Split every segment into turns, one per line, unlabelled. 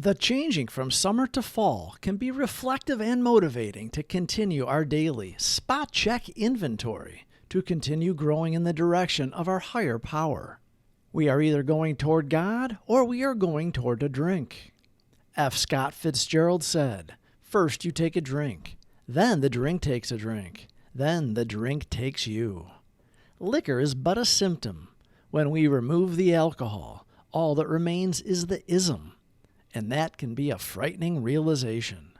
The changing from summer to fall can be reflective and motivating to continue our daily spot check inventory to continue growing in the direction of our higher power. We are either going toward God or we are going toward a drink. F. Scott Fitzgerald said, "First you take a drink, then the drink takes a drink, then the drink takes you." Liquor is but a symptom. When we remove the alcohol, all that remains is the ism. And that can be a frightening realization.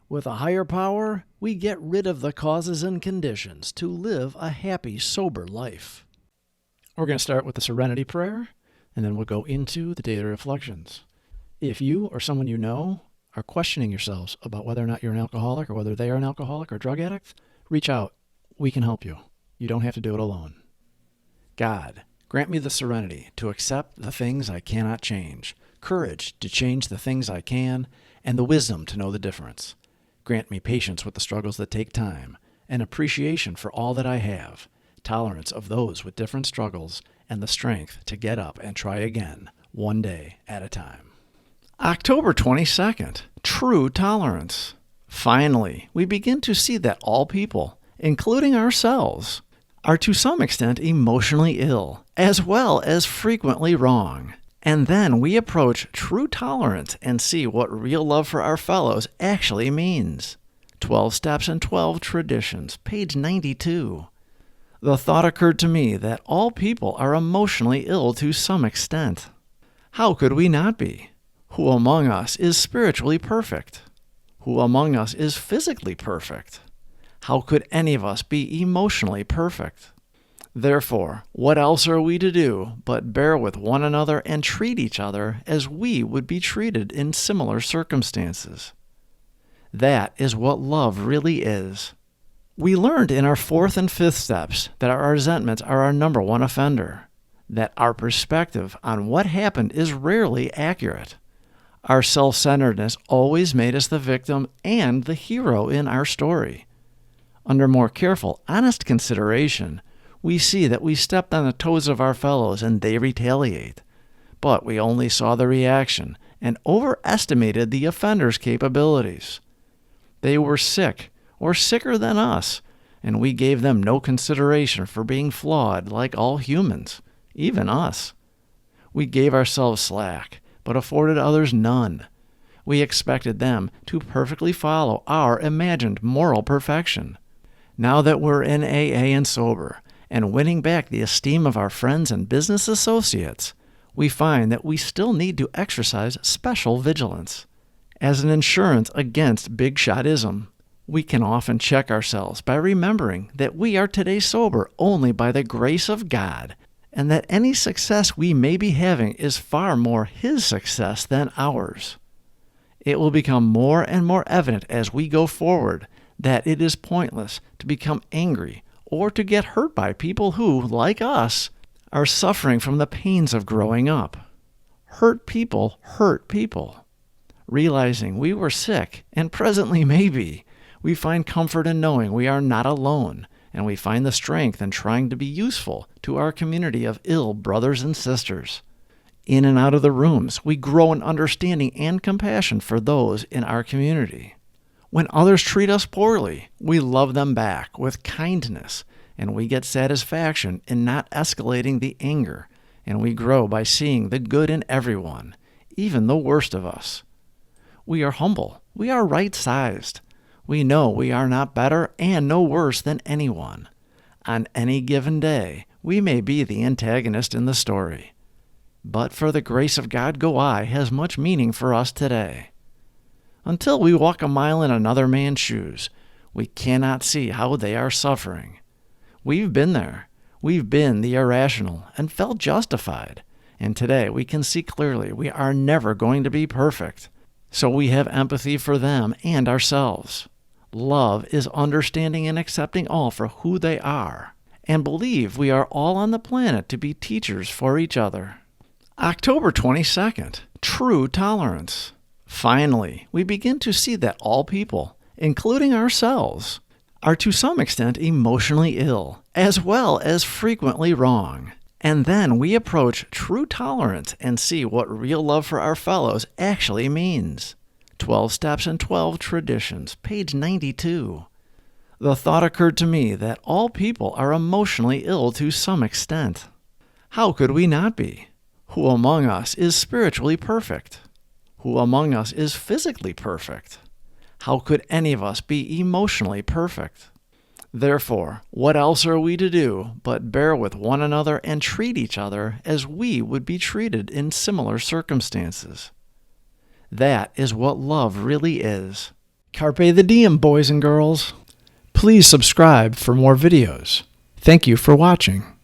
With a higher power, we get rid of the causes and conditions to live a happy, sober life. We're going to start with the Serenity Prayer, and then we'll go into the daily reflections. If you or someone you know are questioning yourselves about whether or not you're an alcoholic or whether they are an alcoholic or drug addict, reach out. We can help you. You don't have to do it alone. God, grant me the serenity to accept the things I cannot change, courage to change the things I can, and the wisdom to know the difference. Grant me patience with the struggles that take time, an appreciation for all that I have, tolerance of those with different struggles, and the strength to get up and try again, one day at a time. October 22nd, true tolerance. Finally, we begin to see that all people, including ourselves, are to some extent emotionally ill, as well as frequently wrong. And then we approach true tolerance and see what real love for our fellows actually means. 12 Steps and 12 Traditions, page 92. The thought occurred to me that all people are emotionally ill to some extent. How could we not be? Who among us is spiritually perfect? Who among us is physically perfect? How could any of us be emotionally perfect? Therefore, what else are we to do but bear with one another and treat each other as we would be treated in similar circumstances? That is what love really is. We learned in our 4th and 5th steps that our resentments are our number one offender, that our perspective on what happened is rarely accurate. Our self-centeredness always made us the victim and the hero in our story. Under more careful, honest consideration, we see that we stepped on the toes of our fellows and they retaliate. But we only saw the reaction and overestimated the offender's capabilities. They were sick or sicker than us, and we gave them no consideration for being flawed like all humans, even us. We gave ourselves slack, but afforded others none. We expected them to perfectly follow our imagined moral perfection. Now that we're in AA and sober, and winning back the esteem of our friends and business associates, we find that we still need to exercise special vigilance. As an insurance against big-shotism, we can often check ourselves by remembering that we are today sober only by the grace of God, and that any success we may be having is far more His success than ours. It will become more and more evident as we go forward that it is pointless to become angry or to get hurt by people who, like us, are suffering from the pains of growing up. Hurt people hurt people. Realizing we were sick, and presently may be, we find comfort in knowing we are not alone, and we find the strength in trying to be useful to our community of ill brothers and sisters. In and out of the rooms, we grow in understanding and compassion for those in our community. When others treat us poorly, we love them back with kindness, and we get satisfaction in not escalating the anger, and we grow by seeing the good in everyone, even the worst of us. We are humble. We are right-sized. We know we are not better and no worse than anyone. On any given day, we may be the antagonist in the story. But for the grace of God go I has much meaning for us today. Until we walk a mile in another man's shoes, we cannot see how they are suffering. We've been there. We've been the irrational and felt justified. And today we can see clearly we are never going to be perfect. So we have empathy for them and ourselves. Love is understanding and accepting all for who they are, and believe we are all on the planet to be teachers for each other. October 22nd, true tolerance. Finally, we begin to see that all people, including ourselves, are to some extent emotionally ill, as well as frequently wrong. And then we approach true tolerance and see what real love for our fellows actually means. 12 Steps and 12 Traditions, page 92. The thought occurred to me that all people are emotionally ill to some extent. How could we not be? Who among us is spiritually perfect? Who among us is physically perfect? How could any of us be emotionally perfect? Therefore, what else are we to do but bear with one another and treat each other as we would be treated in similar circumstances? That is what love really is. Carpe the diem, boys and girls. Please subscribe for more videos. Thank you for watching.